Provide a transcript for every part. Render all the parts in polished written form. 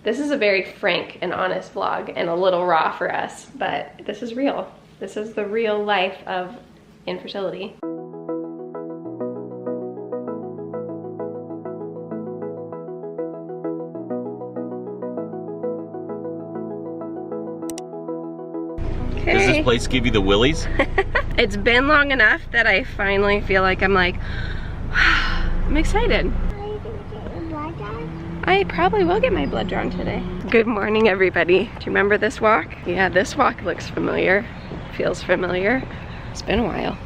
This is a very frank and honest vlog and a little raw for us, but this is real. This is the real life of infertility. Does this place give you the willies? It's been long enough that I finally feel like I'm I'm excited. Are you gonna get your blood drawn? I probably will get my blood drawn today. Good morning, everybody. Do you remember this walk? Yeah, this walk looks familiar. Feels familiar. It's been a while.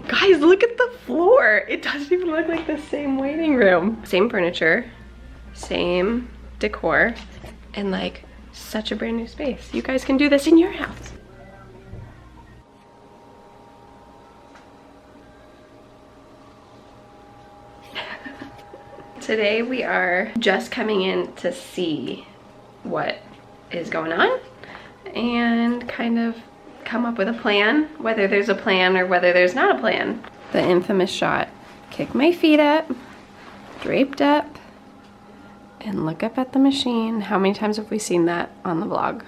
Guys, look at the floor. It doesn't even look like the same waiting room. Same furniture, same decor, and like such a brand new space. You guys can do this in your house. Today we are just coming in to see what is going on and kind of come up with a plan, whether there's a plan or whether there's not a plan. The infamous shot. Kick my feet up, draped up, and look up at the machine. How many times have we seen that on the vlog?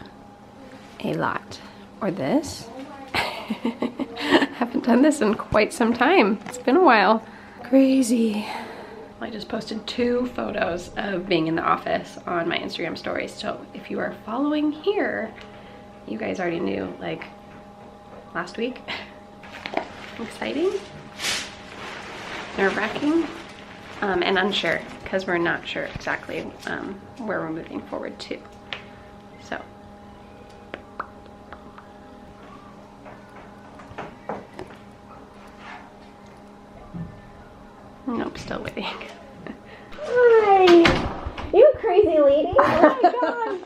A lot. Or this. Haven't done this in quite some time. It's been a while. Crazy. I just posted 2 photos of being in the office on my Instagram stories. So if you are following here, you guys already knew, like, last week. Exciting. Nerve-wracking. And unsure, because we're not sure exactly where we're moving forward to. So. Nope, still waiting. Hi! You crazy lady! Oh my god!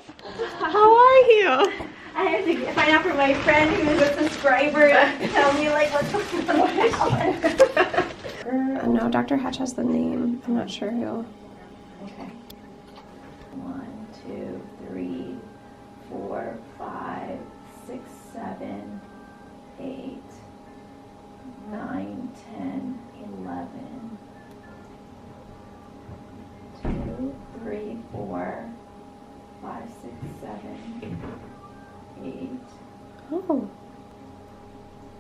How are you? I have to find out from my friend who's a subscriber to tell me like what's going on. No, Dr. Hatch has the name. I'm not sure who. Okay. 1, 2, 3, 4, 5, 6, 7, 8, 9, 10, 11. 2, 3, 4, 5, 6, 7, 8. Oh.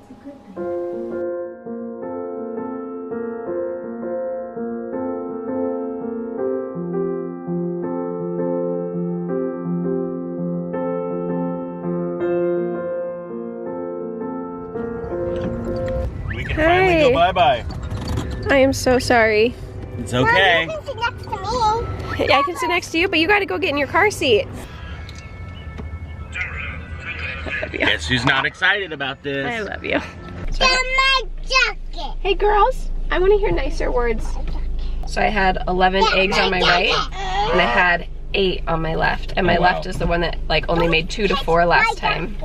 It's a good thing. We can finally go bye-bye. I am so sorry. It's okay. Mom, you can sit next to me. I can sit next to you, but you gotta go get in your car seat. Guess who's not excited about this? I love you. Get my jacket. Hey girls, I wanna hear nicer words. So I had 11 eggs on my right, and I had 8 on my left. And my left is the one that like only made 2 to 4 last time.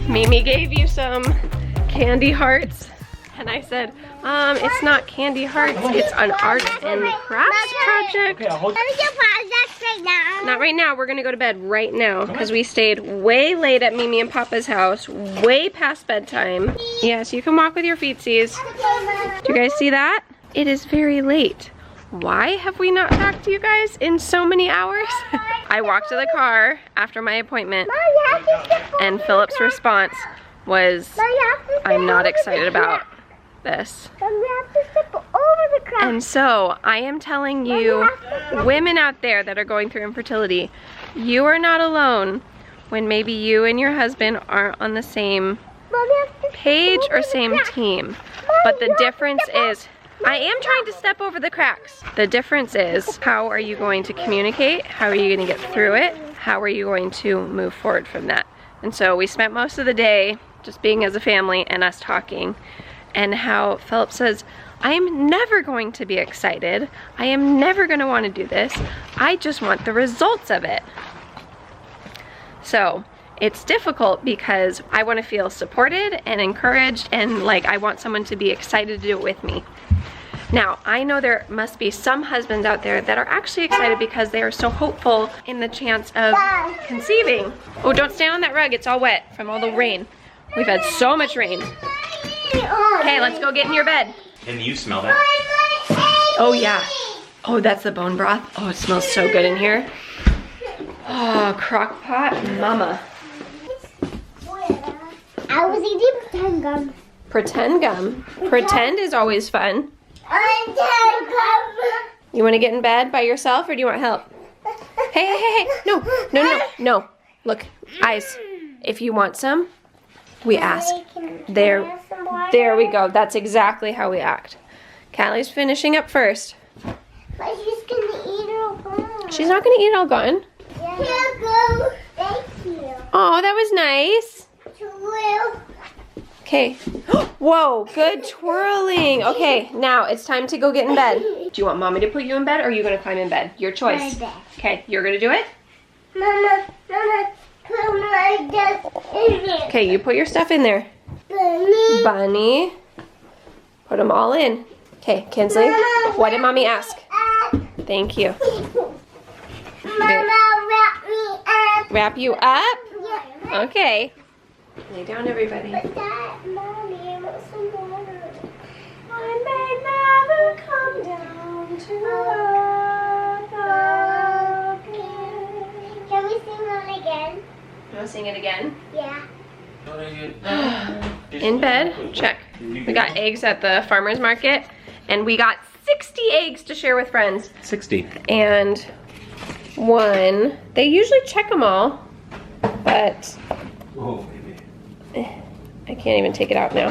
Mimi gave you some candy hearts, and I said, it's not candy hearts, it's an arts and crafts project. Let me do projects right now. Not right now, we're gonna go to bed right now, because we stayed way late at Mimi and Papa's house, way past bedtime. Yes, you can walk with your feetsies. Do you guys see that? It is very late. Why have we not talked to you guys in so many hours? I walked to the car after my appointment, and Philip's response was, I'm not excited about this. And so I am telling you, women out there that are going through infertility, you are not alone when maybe you and your husband aren't on the same page or same team. But the difference is, I am trying to step over the cracks. The difference is, how are you going to communicate? How are you going to get through it? How are you going to move forward from that? And so we spent most of the day just being as a family and us talking, and how Philip says, I am never going to be excited. I am never going to want to do this. I just want the results of it. So it's difficult because I want to feel supported and encouraged, and like I want someone to be excited to do it with me. Now, I know there must be some husbands out there that are actually excited because they are so hopeful in the chance of conceiving. Oh, don't stand on that rug. It's all wet from all the rain. We've had so much rain. Okay, let's go get in your bed. Can you smell that? Oh, yeah. Oh, that's the bone broth. Oh, it smells so good in here. Oh, crock pot mama. I was eating pretend gum. Pretend gum. Pretend is always fun. You want to get in bed by yourself or do you want help? Hey. No. Look, eyes. If you want some, we ask. There we go. That's exactly how we act. Callie's finishing up first. But she's gonna eat it all gone. She's not gonna eat it all gone. Yeah. Here go. Thank you. Oh, that was nice. Twirl. Okay. Whoa, good twirling. Okay, now it's time to go get in bed. Do you want mommy to put you in bed or are you gonna climb in bed? Your choice. My bed. Okay, you're gonna do it? Mama, put my stuff in there. Okay, you put your stuff in there. Bunny. Put them all in. Okay, Kinsley, what did mommy ask? Thank you. Mama, wrap me up. Wrap you up? Yeah. Okay. Lay down, everybody. But that, Mommy, I want some water. I may never come down to earth again. Can we sing that again? You want to sing it again? Yeah. In bed, check. We got eggs at the farmer's market, and we got 60 eggs to share with friends. 60. And one, they usually check them all, but Oh, baby. I can't even take it out now.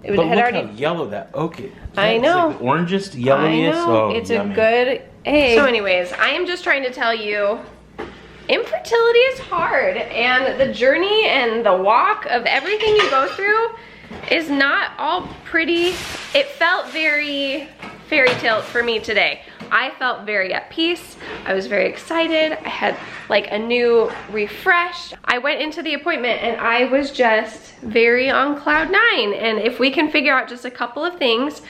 It But had look already. how yellow that. Okay. I know. It's like the orangest, I yellowiest. know, Oh, it's yummy. a good egg. So anyways, I am just trying to tell you, infertility is hard, and the journey and the walk of everything you go through is not all pretty. It felt very fairy tale for me today. I felt very at peace. I was very excited. I had like a new refresh. I went into the appointment and I was just very on cloud 9. And if we can figure out just a couple of things,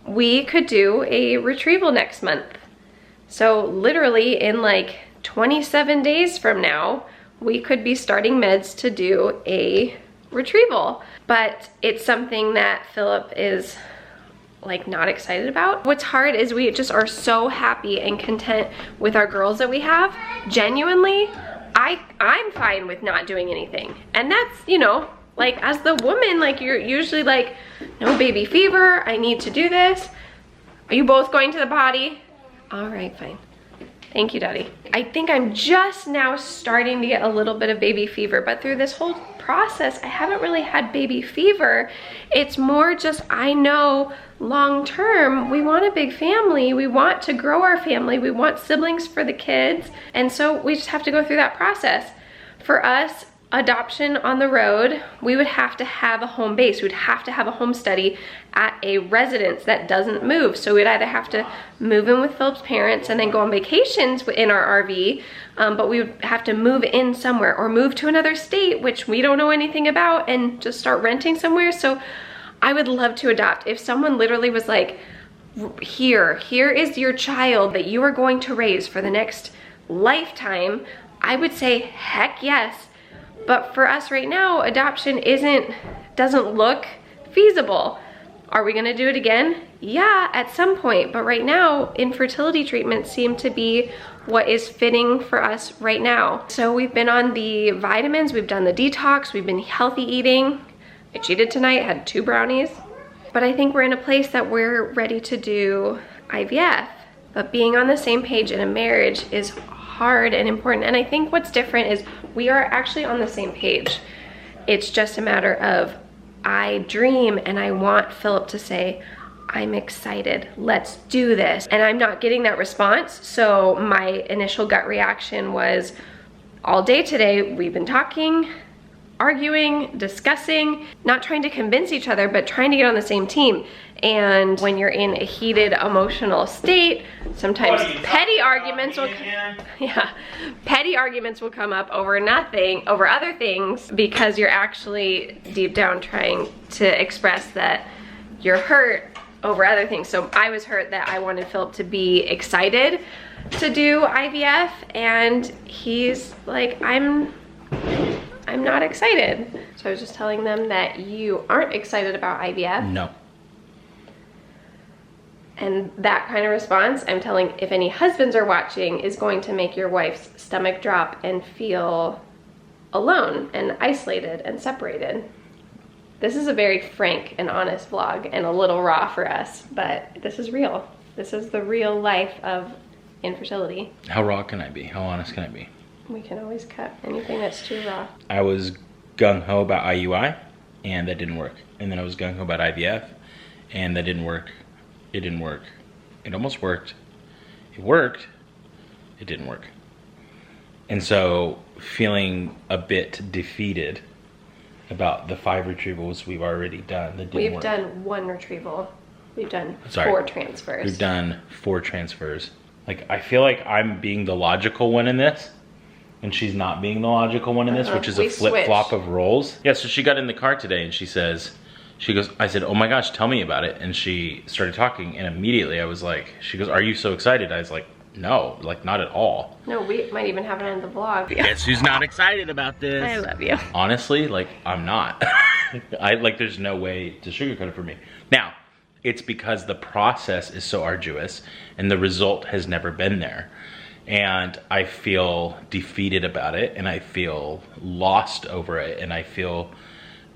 we could do a retrieval next month. So literally in like 27 days from now, we could be starting meds to do a retrieval. But it's something that Philip is like not excited about. What's hard is we just are so happy and content with our girls that we have. Genuinely, I'm fine with not doing anything. And that's, you know, like as the woman, like you're usually like, no baby fever, I need to do this. Are you both going to the potty? All right, fine. Thank you, Daddy. I think I'm just now starting to get a little bit of baby fever, but through this whole process, I haven't really had baby fever. It's more just, I know long term, we want a big family. We want to grow our family. We want siblings for the kids. And so we just have to go through that process. For us, adoption on the road, we would have to have a home base. We'd have to have a home study at a residence that doesn't move. So we'd either have to move in with Philip's parents and then go on vacations in our RV, but we would have to move in somewhere or move to another state, which we don't know anything about, and just start renting somewhere. So I would love to adopt. If someone literally was like, here is your child that you are going to raise for the next lifetime, I would say, heck yes. But for us right now, adoption doesn't look feasible. Are we gonna do it again? Yeah, at some point. But right now, infertility treatments seem to be what is fitting for us right now. So we've been on the vitamins, we've done the detox, we've been healthy eating. I cheated tonight, had 2 brownies. But I think we're in a place that we're ready to do IVF. But being on the same page in a marriage is hard and important. And I think what's different is we are actually on the same page. It's just a matter of I dream and I want Philip to say, I'm excited, let's do this. And I'm not getting that response. So my initial gut reaction was, all day today, we've been talking, arguing, discussing, not trying to convince each other, but trying to get on the same team. And when you're in a heated emotional state, sometimes petty arguments will petty arguments will come up over nothing, over other things, because you're actually deep down trying to express that you're hurt over other things. So I was hurt that I wanted Philip to be excited to do IVF, and he's like, I'm not excited. So I was just telling them that you aren't excited about IVF. No. And that kind of response, I'm telling, if any husbands are watching, is going to make your wife's stomach drop and feel alone and isolated and separated. This is a very frank and honest vlog and a little raw for us, but this is real. This is the real life of infertility. How raw can I be? How honest can I be? We can always cut anything that's too raw. I was gung-ho about IUI, and that didn't work. And then I was gung-ho about IVF, and that didn't work. It didn't work. It almost worked. It worked. It didn't work. And so feeling a bit defeated about the 5 retrievals we've already done that didn't work. We've done 1 retrieval. We've done 4 transfers. We've done 4 transfers. Like, I feel like I'm being the logical one in this, and she's not being the logical one in this, which is a flip-flop of roles. Yeah, so she got in the car today and she says, I said, oh my gosh, tell me about it. And she started talking, and immediately I was like, she goes, are you so excited? I was like, no, like, not at all. No, we might even have it on the vlog. Guess who's not excited about this? I love you. Honestly, like, I'm not. There's no way to sugarcoat it for me. Now, it's because the process is so arduous and the result has never been there. And I feel defeated about it, and I feel lost over it, and I feel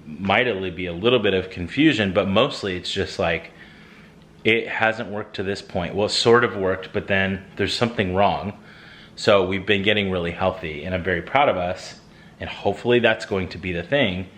mightily be a little bit of confusion, but mostly it's just like, it hasn't worked to this point. Well, it sort of worked, but then there's something wrong. So we've been getting really healthy, and I'm very proud of us, and hopefully that's going to be the thing.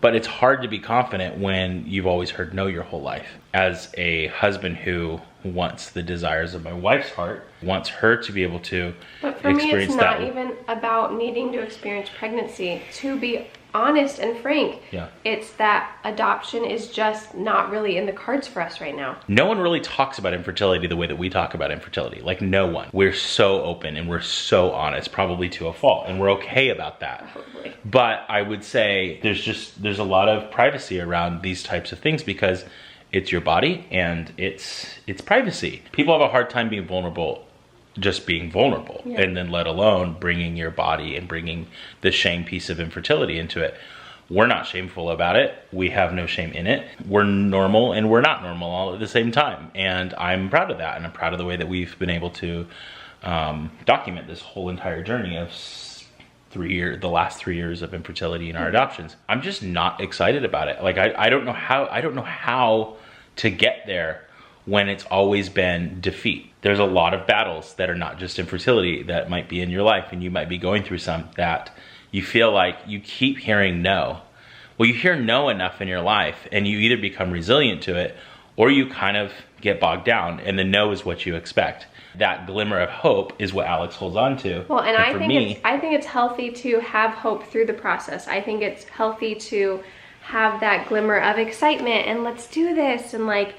But it's hard to be confident when you've always heard no your whole life. As a husband who wants the desires of my wife's heart, wants her to be able to experience that. But for me, it's not even about needing to experience pregnancy. To be honest and frank, it's that adoption is just not really in the cards for us right now. No one really talks about infertility the way that we talk about infertility. Like, no one. We're so open and we're so honest, probably to a fault, and we're okay about that. Probably. But I would say there's a lot of privacy around these types of things because it's your body and it's privacy. People have a hard time being vulnerable, just being vulnerable, and then let alone bringing your body and bringing the shame piece of infertility into it. We're not shameful about it. We have no shame in it. We're normal and we're not normal all at the same time. And I'm proud of that. And I'm proud of the way that we've been able to document this whole entire journey of the last 3 years of infertility in our adoptions. I'm just not excited about it. Like, I don't know how to get there when it's always been defeat. There's a lot of battles that are not just infertility that might be in your life, and you might be going through some that you feel like you keep hearing no. Well, you hear no enough in your life, and you either become resilient to it, or you kind of get bogged down, and the no is what you expect. That glimmer of hope is what Alex holds on to. Well, and I think it's healthy to have hope through the process. I think it's healthy to have that glimmer of excitement and let's do this, and like,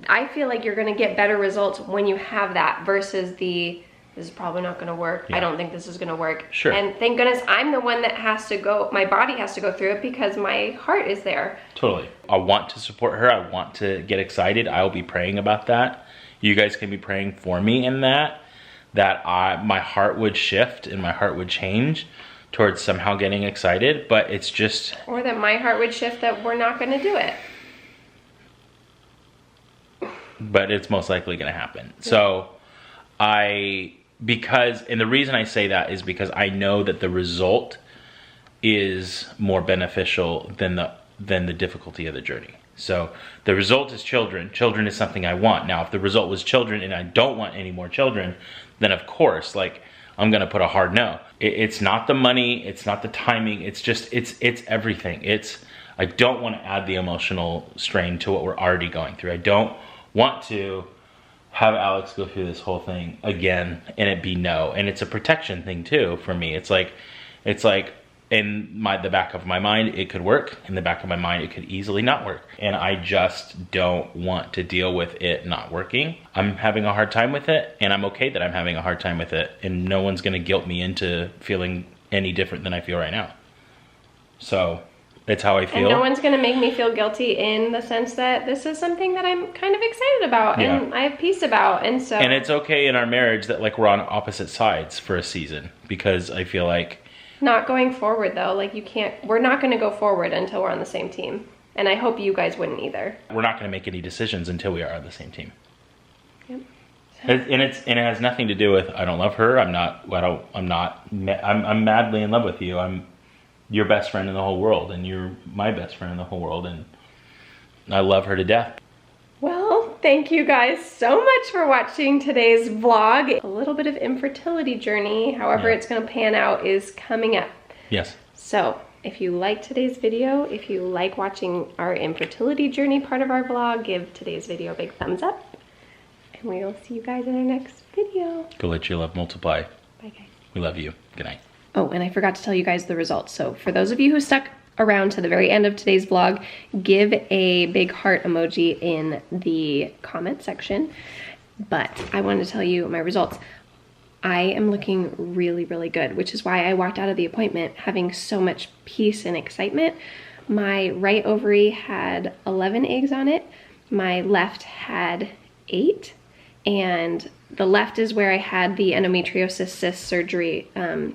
I feel like you're gonna get better results when you have that versus this is probably not gonna work. I don't think this is gonna work. Sure. And thank goodness I'm the one that has to go, my body has to go through it because my heart is there. Totally. I want to support her. I want to get excited. I'll be praying about that. You guys can be praying for me in that my heart would shift and my heart would change towards somehow getting excited, but it's just... Or that my heart would shift that we're not gonna do it. But it's most likely gonna happen. So and the reason I say that is because I know that the result is more beneficial than the difficulty of the journey. So the result is children. Children is something I want. Now, if the result was children and I don't want any more children, then of course, like, I'm gonna put a hard no. It's not the money, it's not the timing, it's just, it's everything. I don't wanna add the emotional strain to what we're already going through. I don't want to have Alex go through this whole thing again and it be no. And it's a protection thing too for me. It's like in the back of my mind, it could work. In the back of my mind, it could easily not work. And I just don't want to deal with it not working. I'm having a hard time with it, and I'm okay that I'm having a hard time with it. And no one's gonna guilt me into feeling any different than I feel right now. So it's how I feel. And no one's gonna make me feel guilty in the sense that this is something that I'm kind of excited about and I have peace about. And so. And it's okay in our marriage that like we're on opposite sides for a season, because I feel like, not going forward though, like we're not gonna go forward until we're on the same team. And I hope you guys wouldn't either. We're not gonna make any decisions until we are on the same team. Yep. And it has nothing to do with, I don't love her, I'm madly in love with you. I'm your best friend in the whole world, and you're my best friend in the whole world, and I love her to death. Well, thank you guys so much for watching today's vlog. A little bit of infertility journey, however it's gonna pan out, is coming up. Yes. So if you like today's video, if you like watching our infertility journey part of our vlog, give today's video a big thumbs up. And we will see you guys in our next video. Go let your love multiply. Bye guys. We love you. Good night. Oh, and I forgot to tell you guys the results. So for those of you who stuck around to the very end of today's vlog, give a big heart emoji in the comment section. But I wanted to tell you my results. I am looking really, really good, which is why I walked out of the appointment having so much peace and excitement. My right ovary had 11 eggs on it. My left had 8. And the left is where I had the endometriosis cyst surgery.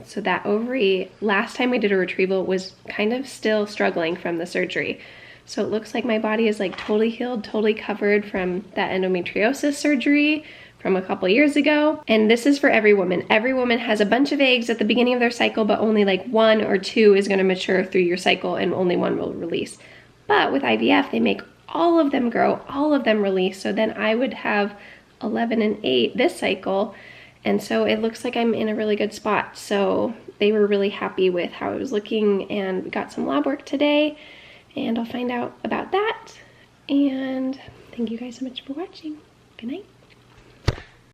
So that ovary, last time we did a retrieval, was kind of still struggling from the surgery. So it looks like my body is like totally healed, totally covered from that endometriosis surgery from a couple years ago. And this is for every woman. Every woman has a bunch of eggs at the beginning of their cycle, but only like 1 or 2 is gonna mature through your cycle and only 1 will release. But with IVF, they make all of them grow, all of them release. So then I would have 11 and 8 this cycle, and so it looks like I'm in a really good spot. So they were really happy with how I was looking, and we got some lab work today, and I'll find out about that. And thank you guys so much for watching. Good night.